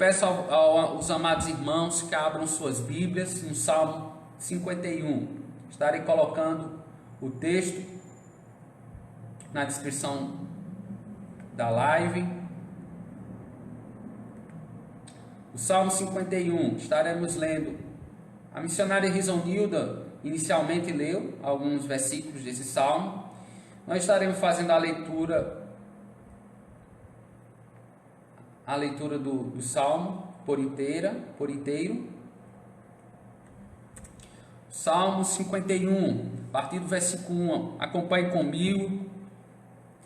peço aos amados irmãos que abram suas Bíblias no Salmo 51. Estarei colocando o texto na descrição da live. O Salmo 51, estaremos lendo. A missionária Risonilda inicialmente leu alguns versículos desse salmo. Nós estaremos fazendo a leitura do salmo por inteiro. Salmo 51, a partir do versículo 1, acompanhe comigo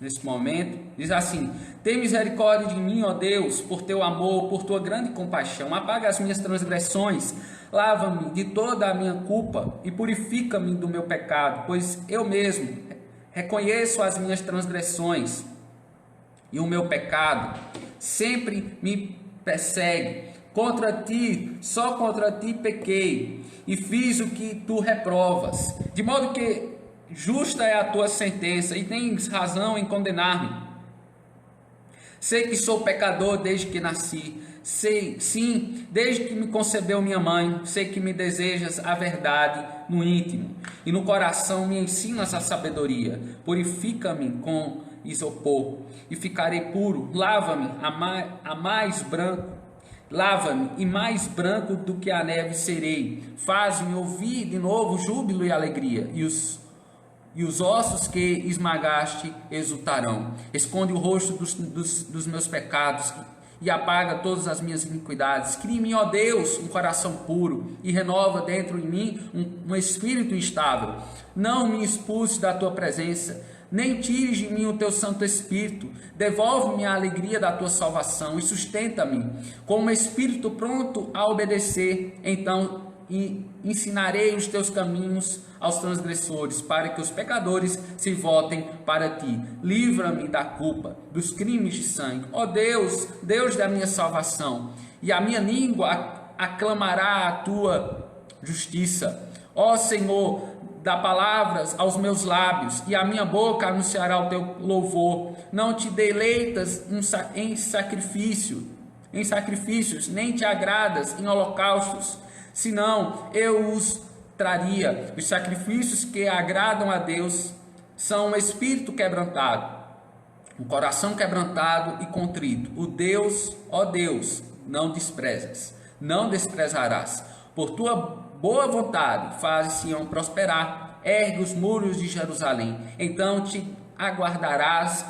neste momento. Diz assim: tem misericórdia de mim, ó Deus, por teu amor, por tua grande compaixão. Apaga as minhas transgressões, lava-me de toda a minha culpa e purifica-me do meu pecado, pois eu mesmo reconheço as minhas transgressões e o meu pecado sempre me persegue. Contra ti, só contra ti pequei e fiz o que tu reprovas, de modo que justa é a tua sentença e tens razão em condenar-me. Sei que sou pecador desde que nasci. Sei, sim, desde que me concebeu minha mãe. Sei que me desejas a verdade no íntimo e no coração me ensinas a sabedoria. Purifica-me com isopor e ficarei puro. Lava-me Lava-me e mais branco do que a neve serei. Faz-me ouvir de novo júbilo e alegria, e os ossos que esmagaste exultarão. Esconde o rosto dos meus pecados e apaga todas as minhas iniquidades. Cria em mim, ó Deus, um coração puro e renova dentro de mim um espírito estável. Não me expulse da tua presença, nem tires de mim o teu Santo Espírito. Devolve-me a alegria da tua salvação e sustenta-me com um espírito pronto a obedecer. Então ensinarei os teus caminhos aos transgressores, para que os pecadores se voltem para ti. Livra-me da culpa, dos crimes de sangue. Ó Deus, Deus da minha salvação, e a minha língua aclamará a tua justiça. Ó Senhor, dá palavras aos meus lábios, e a minha boca anunciará o teu louvor. Não te deleitas em sacrifícios, nem te agradas em holocaustos, senão eu os traria. Os sacrifícios que agradam a Deus são um espírito quebrantado, um coração quebrantado e contrito. Ó Deus, não desprezarás. Por tua boa vontade fazes Sião prosperar, ergue os muros de Jerusalém. Então te agradarás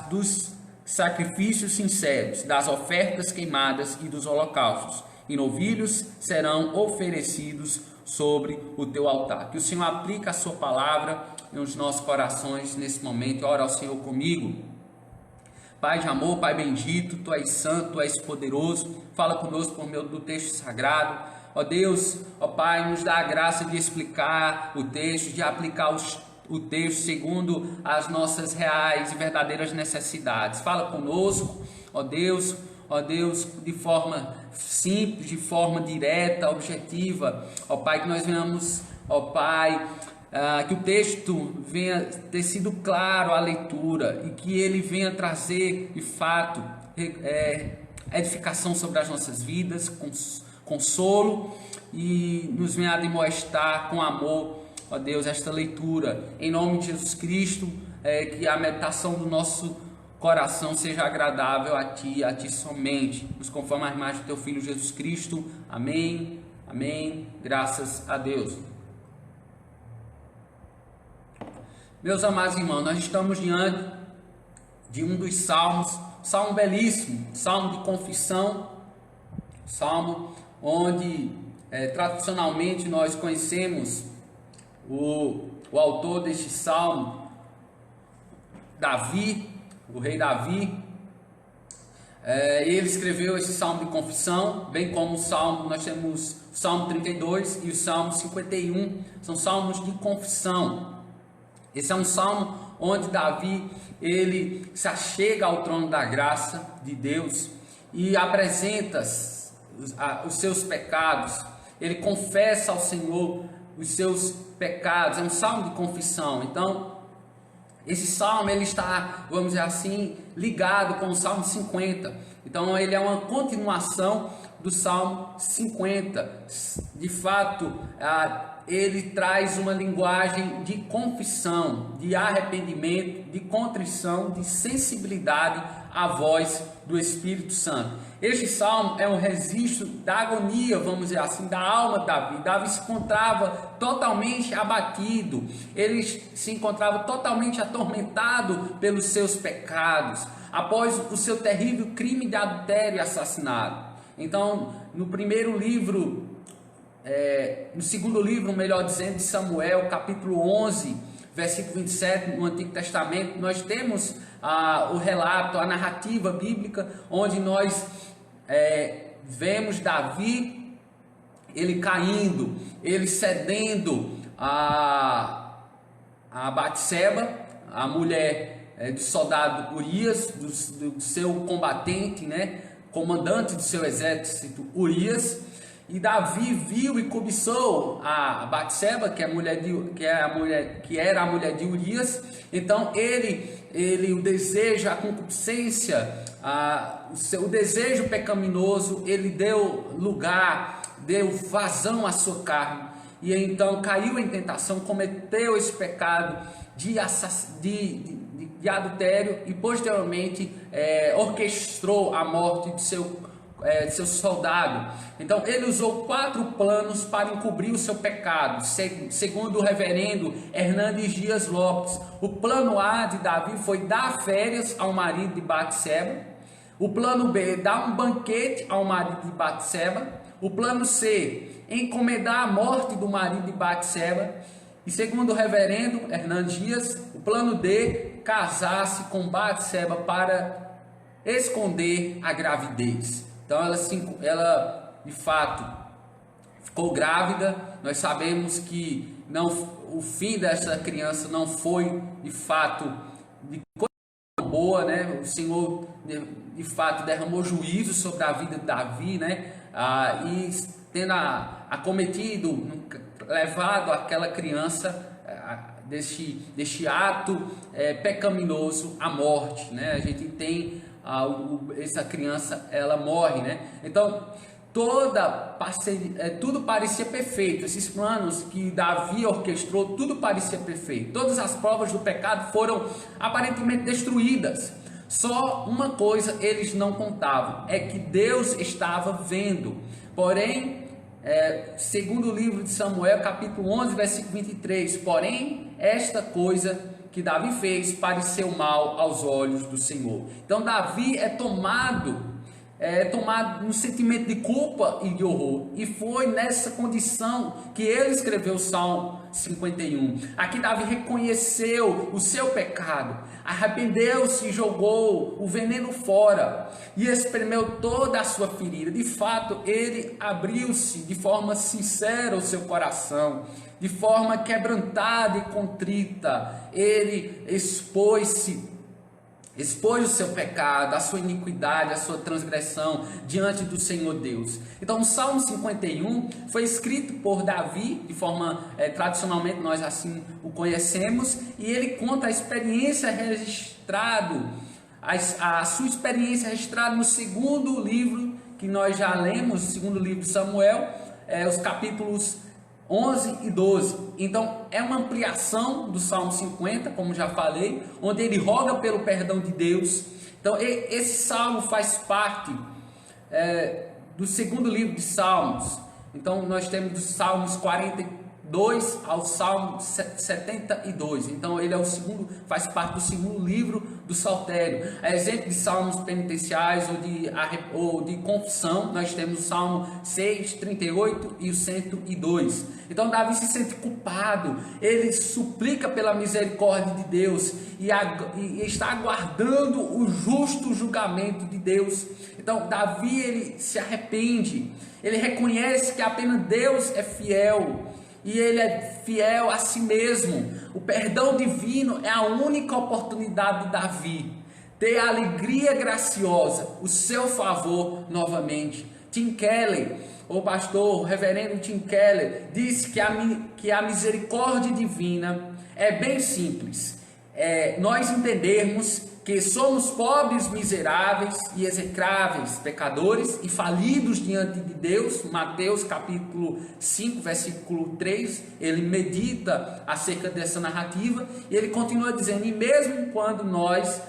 dos sacrifícios sinceros, das ofertas queimadas e dos holocaustos, e novilhos serão oferecidos sobre o teu altar. Que o Senhor aplique a sua palavra nos nossos corações nesse momento. Ora ao Senhor comigo. Pai de amor, Pai bendito, Tu és santo, Tu és poderoso. Fala conosco por meio do texto sagrado. Ó Deus, ó Pai, nos dá a graça de explicar o texto, de aplicar o texto segundo as nossas reais e verdadeiras necessidades. Fala conosco, ó Deus, de forma simples, de forma direta, objetiva. Ó Pai, que nós venhamos, ó Pai, que o texto venha ter sido claro à leitura e que ele venha trazer, de fato, edificação sobre as nossas vidas, consolo, e nos venha admoestar com amor, ó Deus, esta leitura. Em nome de Jesus Cristo, que a meditação do nosso coração seja agradável a Ti somente. Nos conforma a imagem do Teu Filho Jesus Cristo. Amém, amém, graças a Deus. Meus amados irmãos, nós estamos diante de um dos salmos, salmo belíssimo, salmo de confissão, salmo onde tradicionalmente nós conhecemos o autor deste salmo, Davi, o rei Davi. Ele escreveu esse salmo de confissão, bem como o salmo, nós temos o salmo 32 e o salmo 51, são salmos de confissão. Esse é um salmo onde Davi, ele se achega ao trono da graça de Deus e apresenta os seus pecados. Ele confessa ao Senhor os seus pecados. É um salmo de confissão. Então, esse salmo, ele está, vamos dizer assim, ligado com o Salmo 50. Então ele é uma continuação do Salmo 50. De fato, ele traz uma linguagem de confissão, de arrependimento, de contrição, de sensibilidade à voz do Espírito Santo. Este salmo é um registro da agonia, vamos dizer assim, da alma de Davi. Davi se encontrava totalmente abatido, ele se encontrava totalmente atormentado pelos seus pecados, após o seu terrível crime de adultério e assassinato. Então, no segundo livro, melhor dizendo, de Samuel, capítulo 11, versículo 27, no Antigo Testamento, nós temos o relato, a narrativa bíblica, onde nós vemos Davi, ele caindo, ele cedendo a Batseba, a mulher do soldado Urias, do seu combatente, né, comandante do seu exército Urias. E Davi viu e cobiçou a Batseba, que era a mulher de Urias. Então o desejo, a concupiscência, o desejo pecaminoso, ele deu lugar, deu vazão à sua carne. E então caiu em tentação, cometeu esse pecado de adultério e posteriormente orquestrou a morte de seu soldado. Então ele usou 4 planos para encobrir o seu pecado, segundo o reverendo Hernandes Dias Lopes. O plano A de Davi foi dar férias ao marido de Batseba. O plano B, dar um banquete ao marido de Batseba. O plano C, encomendar a morte do marido de Batseba. E segundo o reverendo Hernandes Dias, o plano D, casar-se com Batseba para esconder a gravidez. Então ela de fato ficou grávida. Nós sabemos que o fim dessa criança não foi de fato de coisa boa, né? O Senhor de fato derramou juízo sobre a vida de Davi, né? E tendo acometido, levado aquela criança deste ato pecaminoso à morte, né? A gente tem essa criança, ela morre, né? Então tudo parecia perfeito. Esses planos que Davi orquestrou, tudo parecia perfeito. Todas as provas do pecado foram aparentemente destruídas. Só uma coisa eles não contavam, é que Deus estava vendo. Porém, segundo o livro de Samuel, capítulo 11, versículo 23, porém, esta coisa que Davi fez pareceu mal aos olhos do Senhor. Então Davi é tomado no sentimento de culpa e de horror, e foi nessa condição que ele escreveu o Salmo 51. Aqui Davi reconheceu o seu pecado, arrependeu-se e jogou o veneno fora e espremeu toda a sua ferida. De fato, ele abriu-se de forma sincera o seu coração, de forma quebrantada e contrita. Ele expôs o seu pecado, a sua iniquidade, a sua transgressão diante do Senhor Deus. Então o Salmo 51 foi escrito por Davi, de forma tradicionalmente nós assim o conhecemos, e ele conta a experiência registrada, a sua experiência registrada no segundo livro que nós já lemos, o segundo livro de Samuel, os capítulos 11 e 12. Então é uma ampliação do Salmo 50, como já falei, onde ele roga pelo perdão de Deus. Então esse salmo faz parte do segundo livro de Salmos. Então nós temos dos Salmos 42 ao Salmo 72. Então ele faz parte do segundo livro do Saltério. A exemplo de salmos penitenciais ou de confissão, nós temos o Salmo 6, 38 e o 102. Então Davi se sente culpado, ele suplica pela misericórdia de Deus e está aguardando o justo julgamento de Deus. Então Davi, ele se arrepende, ele reconhece que apenas Deus é fiel e ele é fiel a si mesmo. O perdão divino é a única oportunidade de Davi ter a alegria graciosa, o seu favor novamente. Tim Keller, o pastor, o reverendo Tim Keller, disse que a misericórdia divina é bem simples. nós entendermos que somos pobres, miseráveis e execráveis pecadores e falidos diante de Deus. Mateus capítulo 5, versículo 3, ele medita acerca dessa narrativa e ele continua dizendo: e mesmo quando nós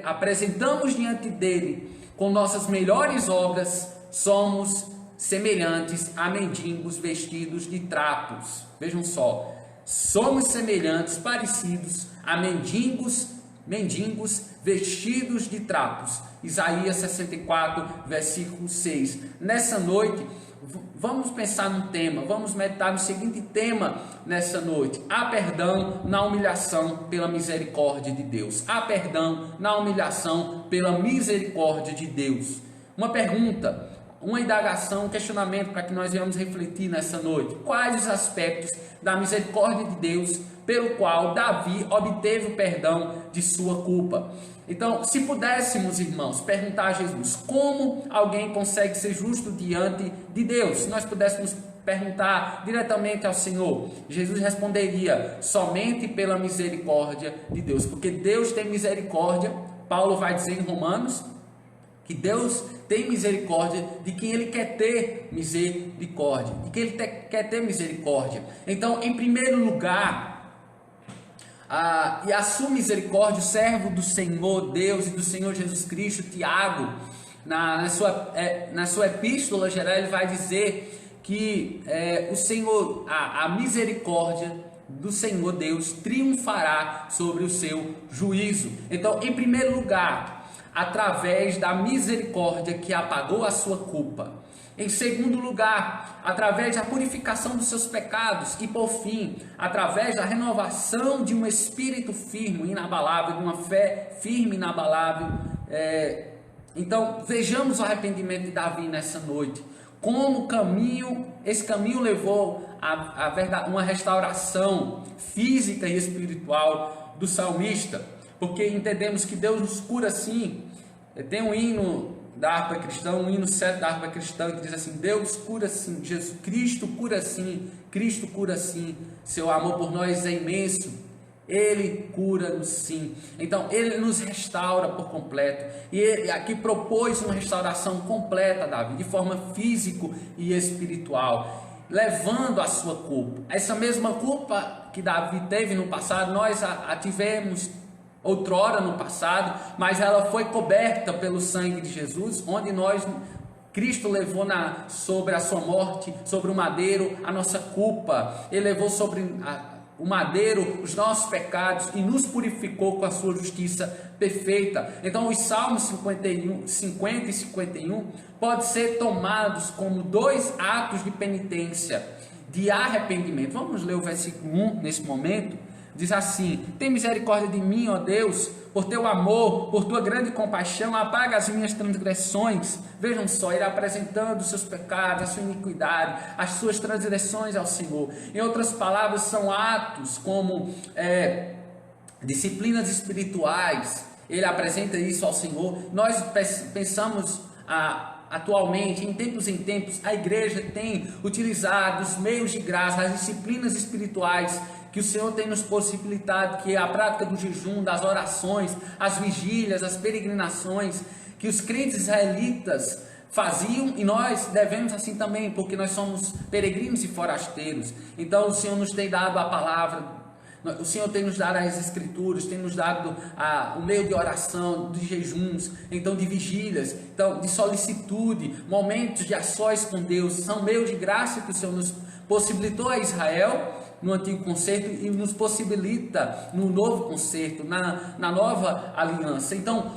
apresentamos diante dele com nossas melhores obras, somos semelhantes a mendigos vestidos de trapos. Vejam só, somos semelhantes, parecidos a mendigos vestidos de trapos. Isaías 64, versículo 6. Nessa noite, vamos pensar num tema, vamos meditar no seguinte tema nessa noite: há perdão na humilhação pela misericórdia de Deus. Há perdão na humilhação pela misericórdia de Deus. Uma pergunta, uma indagação, um questionamento para que nós venhamos refletir nessa noite: quais os aspectos da misericórdia de Deus pelo qual Davi obteve o perdão de sua culpa? Então, se pudéssemos, irmãos, perguntar a Jesus como alguém consegue ser justo diante de Deus, se nós pudéssemos perguntar diretamente ao Senhor, Jesus responderia: somente pela misericórdia de Deus, porque Deus tem misericórdia. Paulo vai dizer em Romanos que Deus tem misericórdia de quem Ele quer ter misericórdia, de quem Ele quer ter misericórdia. Então, em primeiro lugar, e a sua misericórdia, o servo do Senhor Deus e do Senhor Jesus Cristo, Tiago, na sua epístola geral, ele vai dizer que o Senhor, a misericórdia do Senhor Deus triunfará sobre o seu juízo. Então, em primeiro lugar, através da misericórdia que apagou a sua culpa. Em segundo lugar, através da purificação dos seus pecados. E por fim, através da renovação de um espírito firme, inabalável, de uma fé firme, inabalável. Então, vejamos o arrependimento de Davi nessa noite. Como esse caminho levou a uma restauração física e espiritual do salmista. Porque entendemos que Deus nos cura assim. Tem um hino da harpa cristã, um hino 7 da harpa cristã, que diz assim: Deus cura assim, Jesus Cristo cura assim, Cristo cura assim, seu amor por nós é imenso, Ele cura-nos sim. Então Ele nos restaura por completo, e Ele aqui propôs uma restauração completa, Davi, de forma física e espiritual, levando a sua culpa. Essa mesma culpa que Davi teve no passado, nós a tivemos outrora no passado, mas ela foi coberta pelo sangue de Jesus, onde Cristo levou sobre a sua morte, sobre o madeiro, a nossa culpa. Ele levou sobre o madeiro os nossos pecados e nos purificou com a sua justiça perfeita. Então os Salmos 50 e 51 podem ser tomados como dois atos de penitência, de arrependimento. Vamos ler o versículo 1 nesse momento. Diz assim: tem misericórdia de mim, ó Deus, por teu amor, por tua grande compaixão, apaga as minhas transgressões. Vejam só, ele apresentando os seus pecados, a sua iniquidade, as suas transgressões ao Senhor. Em outras palavras, são atos como disciplinas espirituais. Ele apresenta isso ao Senhor. Nós pensamos atualmente, em tempos, a igreja tem utilizado os meios de graça, as disciplinas espirituais que o Senhor tem nos possibilitado, que é a prática do jejum, das orações, as vigílias, as peregrinações, que os crentes israelitas faziam, e nós devemos assim também, porque nós somos peregrinos e forasteiros. Então o Senhor nos tem dado a palavra, o Senhor tem nos dado as escrituras, tem nos dado o meio de oração, de jejuns, então de vigílias, então de solicitude, momentos de a sós com Deus, são meios de graça que o Senhor nos possibilitou a Israel no antigo concerto e nos possibilita no novo concerto, na nova aliança. Então,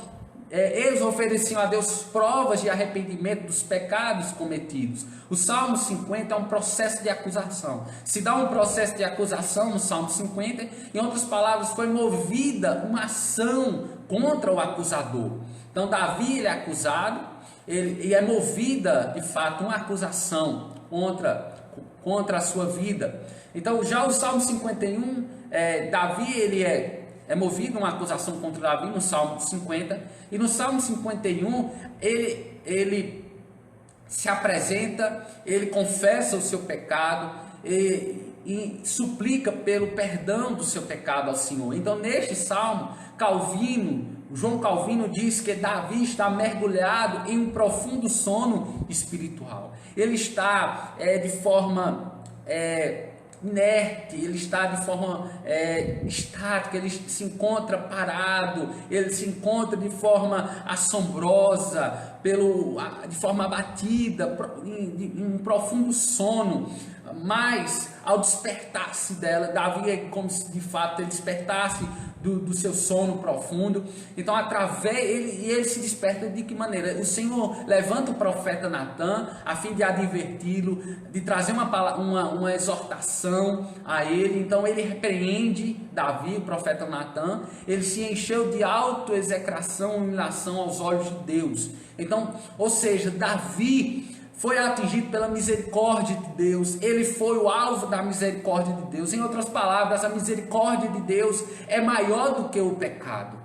eles ofereciam a Deus provas de arrependimento dos pecados cometidos. O Salmo 50 é um processo de acusação. Se dá um processo de acusação no Salmo 50, em outras palavras, foi movida uma ação contra o acusador. Então, Davi ele é acusado, e é movida, de fato, uma acusação contra a sua vida. Então, já o Salmo 51, Davi ele é movido uma acusação contra Davi no Salmo 50, e no Salmo 51 ele se apresenta, ele confessa o seu pecado, e e suplica pelo perdão do seu pecado ao Senhor. Então, neste salmo, João Calvino diz que Davi está mergulhado em um profundo sono espiritual. Ele está de forma inerte, ele está de forma estática, ele se encontra parado, ele se encontra de forma assombrosa, de forma abatida, em um profundo sono. Mas ao despertar-se dela, Davi é como se de fato ele despertasse do seu sono profundo. Então ele se desperta de que maneira? O Senhor levanta o profeta Natan a fim de adverti-lo, de trazer uma exortação a ele. Então ele repreende Davi, o profeta Natan. Ele se encheu de autoexecração e humilhação aos olhos de Deus. Então, ou seja, Davi foi atingido pela misericórdia de Deus, ele foi o alvo da misericórdia de Deus. Em outras palavras, a misericórdia de Deus é maior do que o pecado.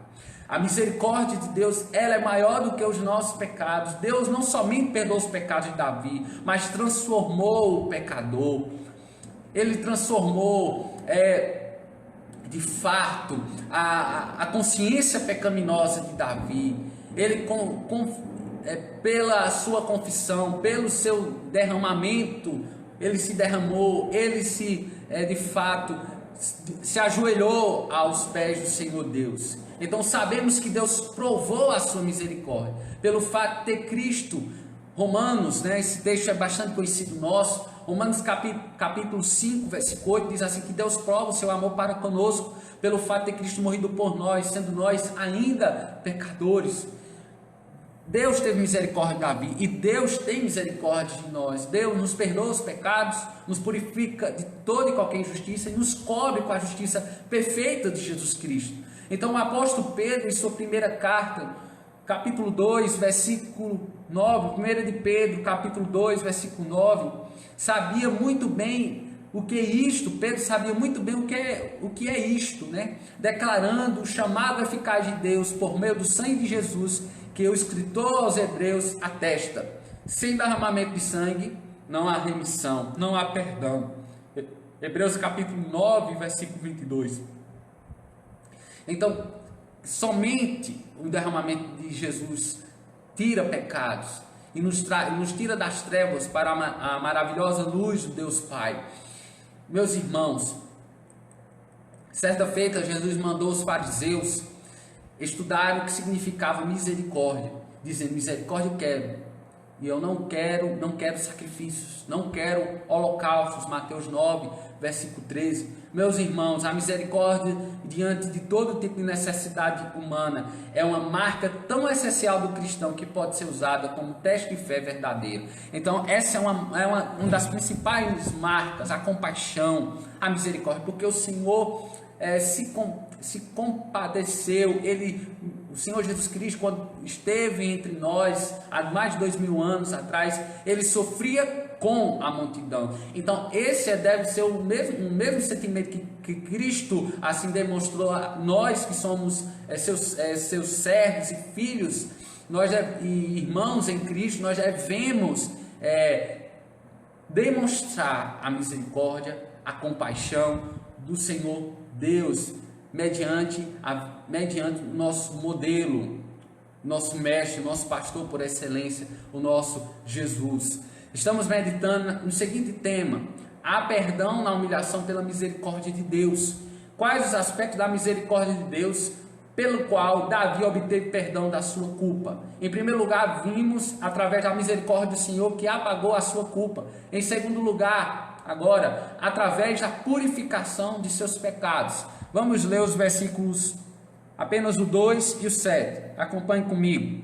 A misericórdia de Deus, ela é maior do que os nossos pecados. Deus não somente perdoou os pecados de Davi, mas transformou o pecador. Ele transformou, de fato, a consciência pecaminosa de Davi. Ele pela sua confissão, pelo seu derramamento, ele se derramou, ele de fato se ajoelhou aos pés do Senhor Deus. Então sabemos que Deus provou a sua misericórdia pelo fato de ter Cristo. Romanos, esse texto é bastante conhecido nosso. Romanos capítulo 5, versículo 8 diz assim, que Deus prova o seu amor para conosco pelo fato de ter Cristo morrido por nós, sendo nós ainda pecadores. Deus teve misericórdia de Davi e Deus tem misericórdia de nós. Deus nos perdoa os pecados, nos purifica de toda e qualquer injustiça e nos cobre com a justiça perfeita de Jesus Cristo. Então o apóstolo Pedro, em sua primeira carta, capítulo 2, versículo 9, 1 de Pedro, capítulo 2, versículo 9, sabia muito bem o que é isto. Pedro sabia muito bem o que é isto, declarando o chamado eficaz de Deus por meio do sangue de Jesus, que o escritor aos Hebreus atesta: sem derramamento de sangue não há remissão, não há perdão. Hebreus capítulo 9, versículo 22. Então, somente o derramamento de Jesus tira pecados e nos tira das trevas para a maravilhosa luz do Deus Pai. Meus irmãos, certa feita Jesus mandou os fariseus estudarem o que significava misericórdia, dizendo: misericórdia eu quero, e eu não quero sacrifícios, não quero holocaustos. Mateus 9, versículo 13. Meus irmãos, a misericórdia diante de todo tipo de necessidade humana é uma marca tão essencial do cristão que pode ser usada como teste de fé verdadeiro. Então essa é uma das principais marcas, a compaixão, a misericórdia, porque o Senhor se compadeceu. O Senhor Jesus Cristo, quando esteve entre nós há mais de 2000 anos atrás, ele sofria com a multidão. Então esse deve ser o mesmo sentimento que Cristo assim demonstrou a nós que somos seus servos e filhos, e irmãos em Cristo. Nós devemos demonstrar a misericórdia, a compaixão do Senhor Deus, mediante o nosso modelo, nosso mestre, nosso pastor por excelência, o nosso Jesus. Estamos meditando no seguinte tema: há perdão na humilhação pela misericórdia de Deus. Quais os aspectos da misericórdia de Deus pelo qual Davi obteve perdão da sua culpa? Em primeiro lugar, vimos através da misericórdia do Senhor que apagou a sua culpa. Em segundo lugar, agora, através da purificação de seus pecados. Vamos ler os versículos, apenas o 2 e o 7. Acompanhe comigo.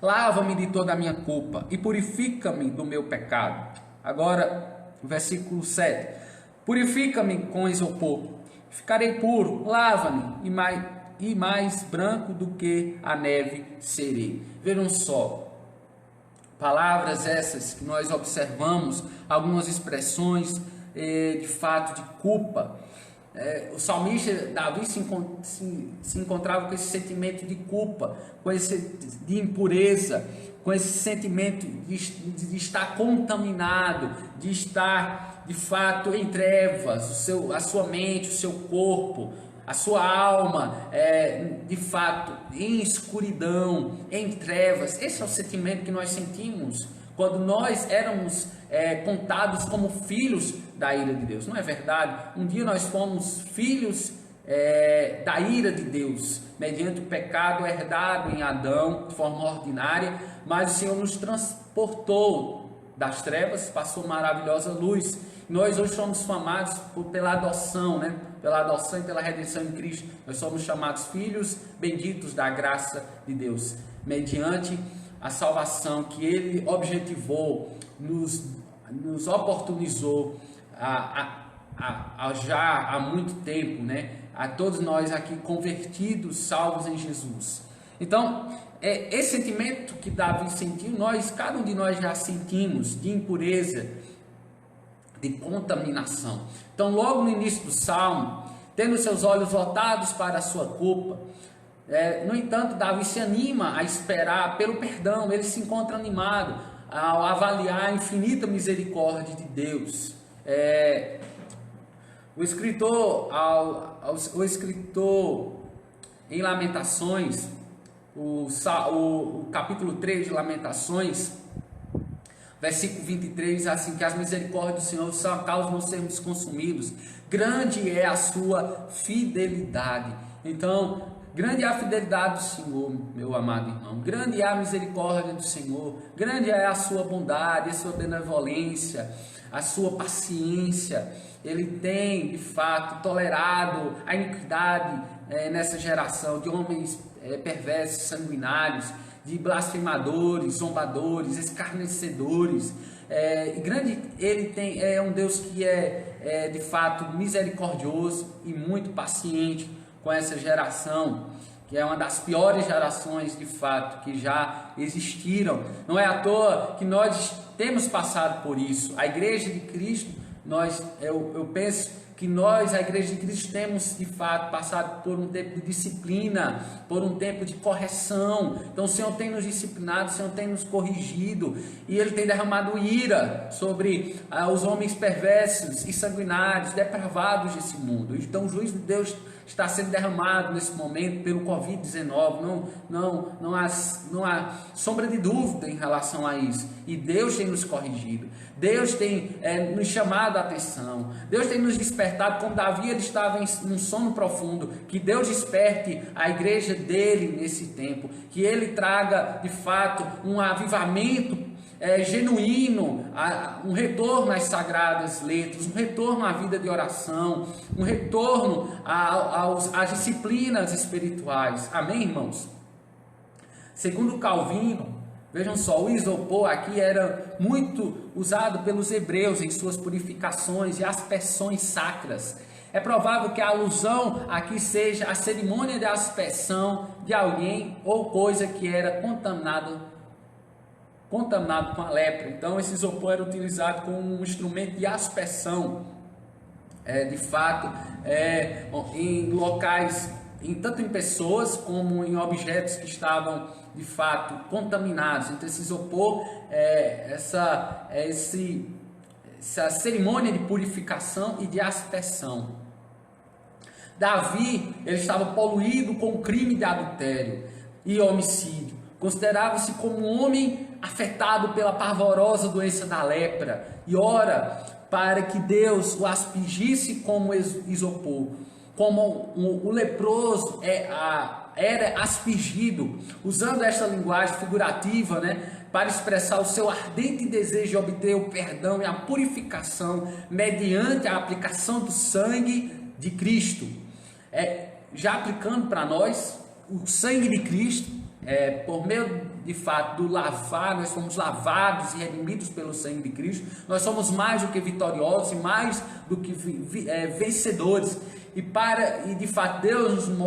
Lava-me de toda a minha culpa e purifica-me do meu pecado. Agora, o versículo 7. Purifica-me com isopor, ficarei puro. Lava-me e mais branco do que a neve serei. Vejam só, palavras essas que nós observamos, algumas expressões de fato de culpa. o salmista Davi se encontrava com esse sentimento de culpa, com esse de impureza, com esse sentimento de estar contaminado, de estar de fato em trevas, a sua mente, o seu corpo, a sua alma, de fato em escuridão, em trevas. Esse é o sentimento que nós sentimos quando nós éramos contados como filhos da ira de Deus. Não é verdade? Um dia nós fomos filhos da ira de Deus, mediante o pecado herdado em Adão, de forma ordinária, mas o Senhor nos transportou das trevas, passou maravilhosa luz. Nós hoje somos chamados pela adoção, né? Pela adoção e pela redenção em Cristo. Nós somos chamados filhos benditos da graça de Deus, mediante a salvação que Ele objetivou, nos oportunizou já há muito tempo, né? A todos nós aqui convertidos, salvos em Jesus. Então, esse sentimento que Davi sentiu, cada um de nós já sentimos, de impureza, de contaminação. Então, logo no início do Salmo, tendo seus olhos voltados para a sua culpa, no entanto, Davi se anima a esperar pelo perdão. Ele se encontra animado ao avaliar a infinita misericórdia de Deus. O escritor em Lamentações, o capítulo 3 de Lamentações, versículo 23, assim: que as misericórdias do Senhor são a causa de não sermos consumidos, grande é a sua fidelidade. Então, grande é a fidelidade do Senhor, meu amado irmão, grande é a misericórdia do Senhor, grande é a sua bondade, a sua benevolência, a sua paciência. Ele tem, de fato, tolerado a iniquidade nessa geração de homens perversos, sanguinários, de blasfemadores, zombadores, escarnecedores. Grande ele é um Deus que é de fato misericordioso e muito paciente com essa geração, que é uma das piores gerações de fato que já existiram. Não é à toa que nós temos passado por isso. A Igreja de Cristo, eu penso que nós, a Igreja de Cristo, temos de fato passado por um tempo de disciplina, por um tempo de correção. Então o Senhor tem nos disciplinado, o Senhor tem nos corrigido, e Ele tem derramado ira sobre os homens perversos e sanguinários, depravados desse mundo. Então o juízo de Deus está sendo derramado nesse momento pelo Covid-19, não há sombra de dúvida em relação a isso, e Deus tem nos corrigido, Deus tem nos chamado a atenção, Deus tem nos despertado. Como Davi, ele estava num sono profundo, que Deus desperte a igreja dele nesse tempo, que Ele traga de fato um avivamento genuíno, um retorno às sagradas letras, um retorno à vida de oração, um retorno às disciplinas espirituais. Amém, irmãos? Segundo Calvino, vejam só, o isopor aqui era muito usado pelos hebreus em suas purificações e aspersões sacras. É provável que a alusão aqui seja a cerimônia de aspersão de alguém ou coisa que era contaminado com a lepra. Então esse isopor era utilizado como um instrumento de aspersão, de fato, em locais, tanto em pessoas como em objetos que estavam de fato contaminados. Então esse isopor, essa cerimônia de purificação e de aspersão. Davi, ele estava poluído com o crime de adultério e homicídio. Considerava-se como um homem afetado pela pavorosa doença da lepra, e ora para que Deus o aspergisse como isopor, como o leproso era aspergido, usando esta linguagem figurativa, para expressar o seu ardente desejo de obter o perdão e a purificação mediante a aplicação do sangue de Cristo. Já aplicando para nós o sangue de Cristo, por meio de fato do lavar, nós somos lavados e redimidos pelo sangue de Cristo. Nós somos mais do que vitoriosos e mais do que vencedores. E de fato Deus nos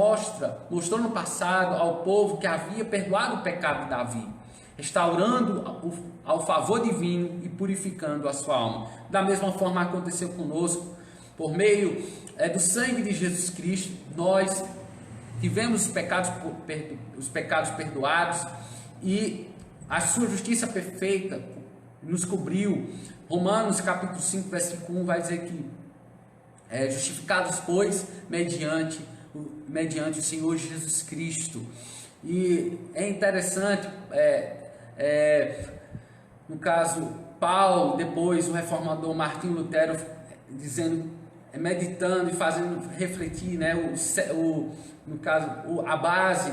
mostrou no passado ao povo que havia perdoado o pecado de Davi, restaurando ao favor divino e purificando a sua alma. Da mesma forma aconteceu conosco. Por meio do sangue de Jesus Cristo, nós tivemos os pecados perdoados e a sua justiça perfeita nos cobriu. Romanos capítulo 5, versículo 1 vai dizer que justificados, pois, mediante o Senhor Jesus Cristo. E é interessante, no caso, Paulo, depois o reformador Martinho Lutero, dizendo, meditando e fazendo refletir, né, no caso, a base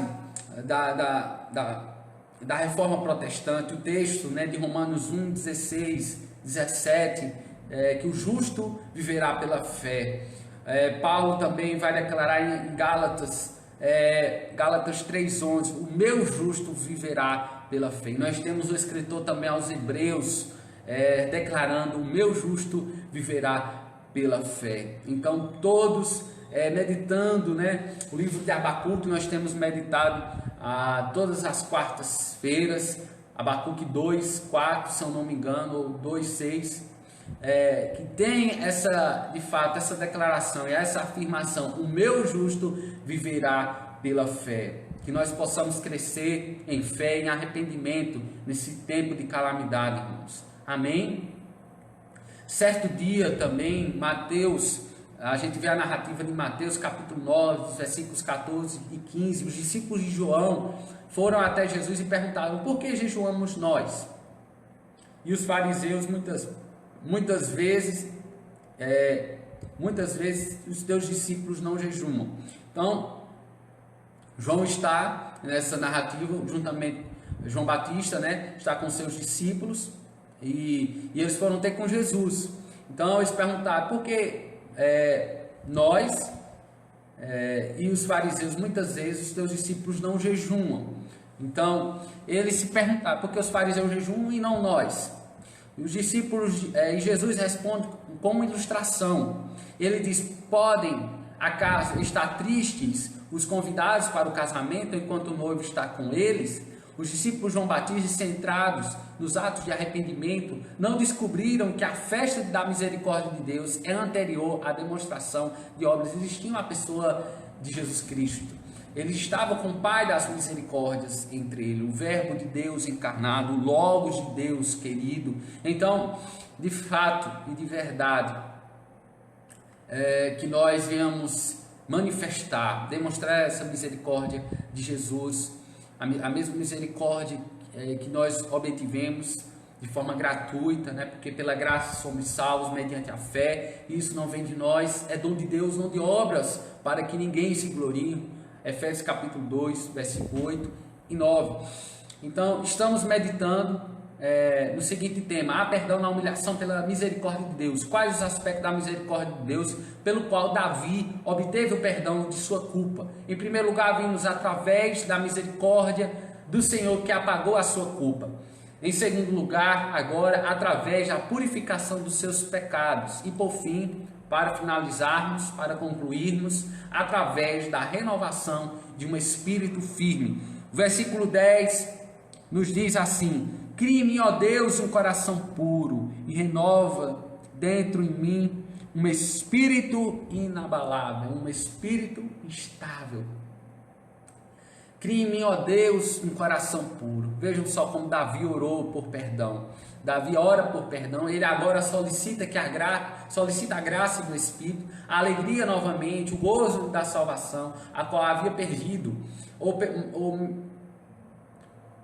da reforma protestante, o texto, né, de Romanos 1, 16, 17, que o justo viverá pela fé. Paulo também vai declarar em Gálatas 3,11, o meu justo viverá pela fé. E nós temos o escritor também aos Hebreus, declarando, o meu justo viverá pela fé. Então todos meditando, né, o livro de Abacuque, nós temos meditado todas as quartas-feiras, Abacuque 2, 4, se eu não me engano, ou 2, 6, que tem de fato essa declaração e essa afirmação, o meu justo viverá pela fé. Que nós possamos crescer em fé, em arrependimento nesse tempo de calamidade, irmãos. Amém? Certo dia também, Mateus, a gente vê a narrativa de Mateus capítulo 9, versículos 14 e 15, os discípulos de João foram até Jesus e perguntaram, por que jejuamos nós? E os fariseus muitas vezes os teus discípulos não jejumam. Então, João está nessa narrativa, juntamente João Batista, né, está com seus discípulos e eles foram ter com Jesus. Então eles perguntaram, por que nós e os fariseus, muitas vezes os teus discípulos não jejuam? Então eles se perguntaram, por que os fariseus jejuam e não nós? E os discípulos, e Jesus responde como ilustração. Ele diz, podem acaso estar tristes os convidados para o casamento enquanto o noivo está com eles? Os discípulos de João Batista, centrados nos atos de arrependimento, não descobriram que a festa da misericórdia de Deus é anterior à demonstração de obras. Existia uma pessoa de Jesus Cristo. Ele estava com o Pai das misericórdias entre ele, o Verbo de Deus encarnado, o Logos de Deus querido. Então, de fato e de verdade, que nós venhamos manifestar, demonstrar essa misericórdia de Jesus, a mesma misericórdia que nós obtivemos de forma gratuita, né? Porque pela graça somos salvos mediante a fé. Isso não vem de nós, é dom de Deus, não de obras, para que ninguém se glorie. Efésios capítulo 2, versículo 8 e 9. Então, estamos meditando no seguinte tema: há perdão na humilhação pela misericórdia de Deus. Quais os aspectos da misericórdia de Deus pelo qual Davi obteve o perdão de sua culpa? Em primeiro lugar, vimos através da misericórdia do Senhor que apagou a sua culpa. Em segundo lugar, agora, através da purificação dos seus pecados. E por fim, para finalizarmos, para concluirmos, através da renovação de um espírito firme. O versículo 10 nos diz assim: crie-me, ó Deus, um coração puro e renova dentro em mim um espírito inabalável, um espírito estável. Crie em mim, ó Deus, um coração puro. Vejam só como Davi orou por perdão. Davi ora por perdão, ele agora solicita a graça do Espírito, a alegria novamente, o gozo da salvação, a qual havia perdido.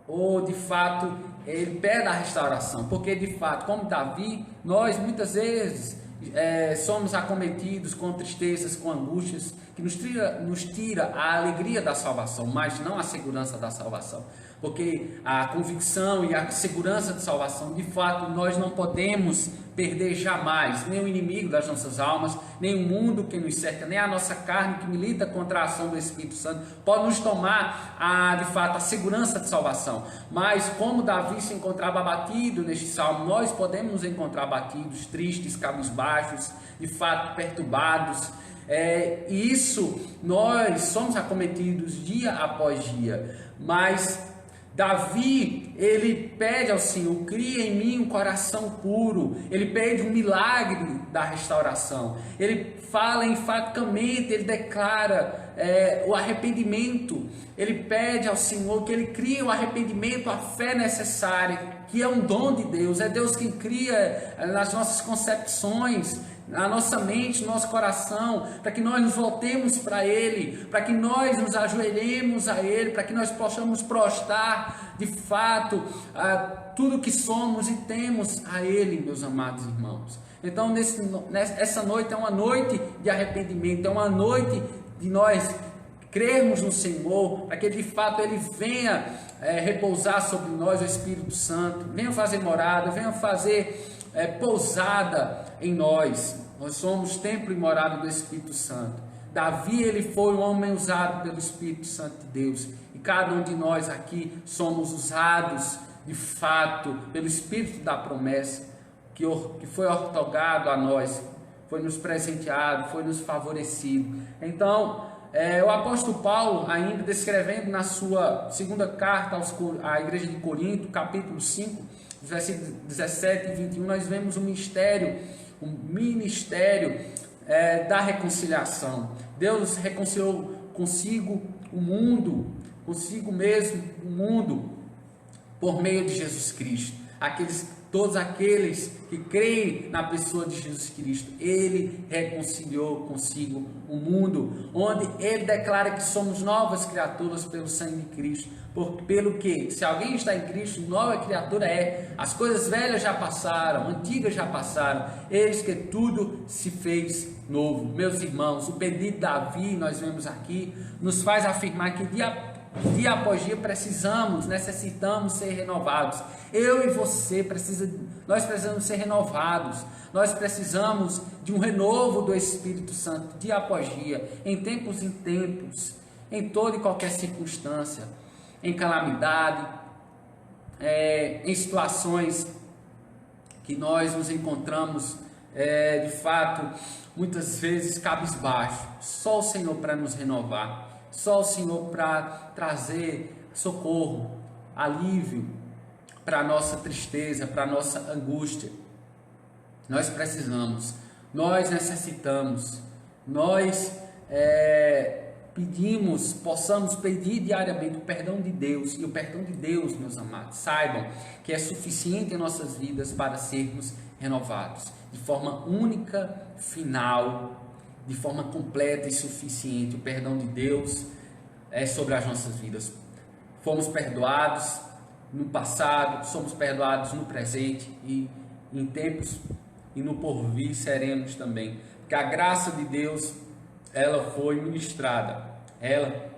Ou de fato, ele pede a restauração, porque de fato, como Davi, nós muitas vezes somos acometidos com tristezas, com angústias, que nos tira a alegria da salvação, mas não a segurança da salvação. Porque a convicção e a segurança de salvação, de fato, nós não podemos perder jamais, nem o inimigo das nossas almas, nem o mundo que nos cerca, nem a nossa carne que milita contra a ação do Espírito Santo, pode nos tomar, de fato, a segurança de salvação. Mas como Davi se encontrava abatido neste salmo, nós podemos nos encontrar abatidos, tristes, cabisbaixos, de fato, perturbados. E isso, nós somos acometidos dia após dia, mas Davi, ele pede ao Senhor, cria em mim um coração puro. Ele pede um milagre da restauração. Ele fala enfaticamente, ele declara o arrependimento. Ele pede ao Senhor que ele crie o arrependimento, a fé necessária, que é um dom de Deus. É Deus quem cria nas nossas concepções, na nossa mente, no nosso coração, para que nós nos voltemos para Ele, para que nós nos ajoelhemos a Ele, para que nós possamos prostrar de fato tudo que somos e temos a Ele, meus amados irmãos. Então essa noite é uma noite de arrependimento, é uma noite de nós crermos no Senhor, para que de fato Ele venha repousar sobre nós, o Espírito Santo, venha fazer morada, venha fazer pousada em nós. Nós somos templo e morada do Espírito Santo. Davi, ele foi um homem usado pelo Espírito Santo de Deus, e cada um de nós aqui somos usados de fato pelo Espírito da promessa que foi outorgado a nós, foi nos presenteado, foi nos favorecido. Então o apóstolo Paulo, ainda descrevendo na sua segunda carta à igreja de Corinto, capítulo 5, versículos 17 e 21, nós vemos um ministério da reconciliação. Deus reconciliou consigo o mundo, consigo mesmo o mundo, por meio de Jesus Cristo. Todos aqueles que creem na pessoa de Jesus Cristo, Ele reconciliou consigo o mundo, onde Ele declara que somos novas criaturas pelo sangue de Cristo, pelo que, se alguém está em Cristo, nova criatura é. As coisas velhas já passaram, antigas já passaram, eis que tudo se fez novo. Meus irmãos, o pedido de Davi, nós vemos aqui, nos faz afirmar que dia após dia necessitamos ser renovados. Eu e você nós precisamos ser renovados. Nós precisamos de um renovo do Espírito Santo dia após dia, em tempos, em toda e qualquer circunstância, em calamidade, em situações que nós nos encontramos de fato muitas vezes cabisbaixo. Só o Senhor para nos renovar. Só o Senhor para trazer socorro, alívio para a nossa tristeza, para a nossa angústia. Nós precisamos, nós necessitamos, nós possamos pedir diariamente o perdão de Deus. E o perdão de Deus, meus amados, saibam que é suficiente em nossas vidas para sermos renovados de forma única, final, de forma completa e suficiente. O perdão de Deus é sobre as nossas vidas. Fomos perdoados no passado, somos perdoados no presente e em tempos e no porvir seremos também. Porque a graça de Deus, ela foi ministrada, ela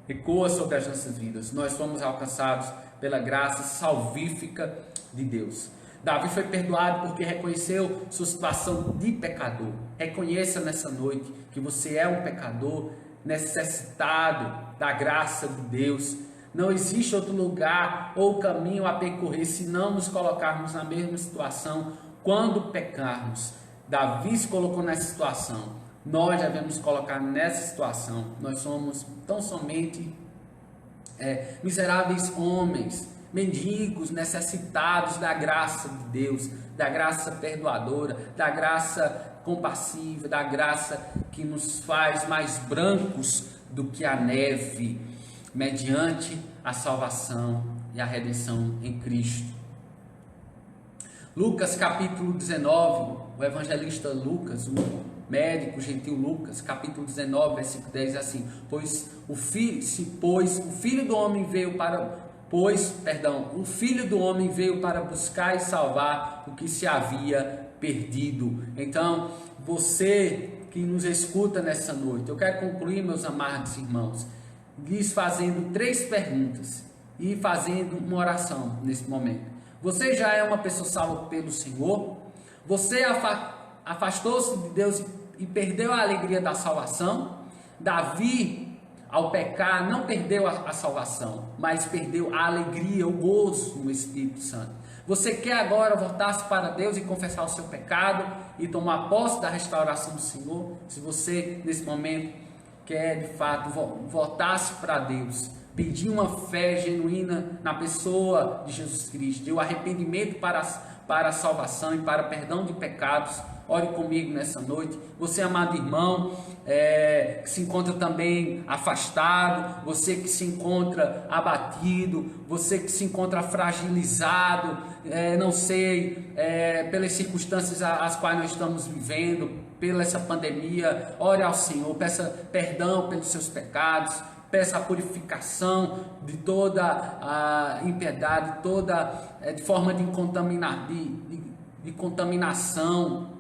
ecoa sobre as nossas vidas. Nós fomos alcançados pela graça salvífica de Deus. Davi foi perdoado porque reconheceu sua situação de pecador. Reconheça nessa noite que você é um pecador necessitado da graça de Deus. Não existe outro lugar ou caminho a percorrer se não nos colocarmos na mesma situação quando pecarmos. Davi se colocou nessa situação. Nós devemos colocar nessa situação. Nós somos tão somente miseráveis homens, mendigos, necessitados da graça de Deus, da graça perdoadora, da graça compassiva, da graça que nos faz mais brancos do que a neve, mediante a salvação e a redenção em Cristo. Lucas capítulo 19, o evangelista Lucas, o médico gentil Lucas, capítulo 19, versículo 10, assim: o Filho do Homem veio para buscar e salvar o que se havia perdido. Então, você que nos escuta nessa noite, eu quero concluir, meus amados irmãos, lhes fazendo 3 perguntas e fazendo uma oração nesse momento. Você já é uma pessoa salva pelo Senhor? Você afastou-se de Deus e perdeu a alegria da salvação? Davi, ao pecar, não perdeu a salvação, mas perdeu a alegria, o gozo no Espírito Santo. Você quer agora voltar-se para Deus e confessar o seu pecado e tomar posse da restauração do Senhor? Se você, nesse momento, quer de fato voltar-se para Deus, pedir uma fé genuína na pessoa de Jesus Cristo, e o arrependimento para a salvação e para perdão de pecados. Ore comigo nessa noite. Você, amado irmão, que se encontra também afastado, você que se encontra abatido, você que se encontra fragilizado, não sei, pelas circunstâncias as quais nós estamos vivendo, pela essa pandemia, ore ao Senhor, peça perdão pelos seus pecados, peça a purificação de toda a impiedade, toda de forma de contaminação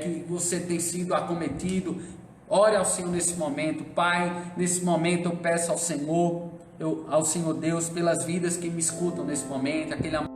que você tem sido acometido. Ore ao Senhor nesse momento. Pai, nesse momento eu peço ao Senhor Deus, pelas vidas que me escutam nesse momento, aquele amor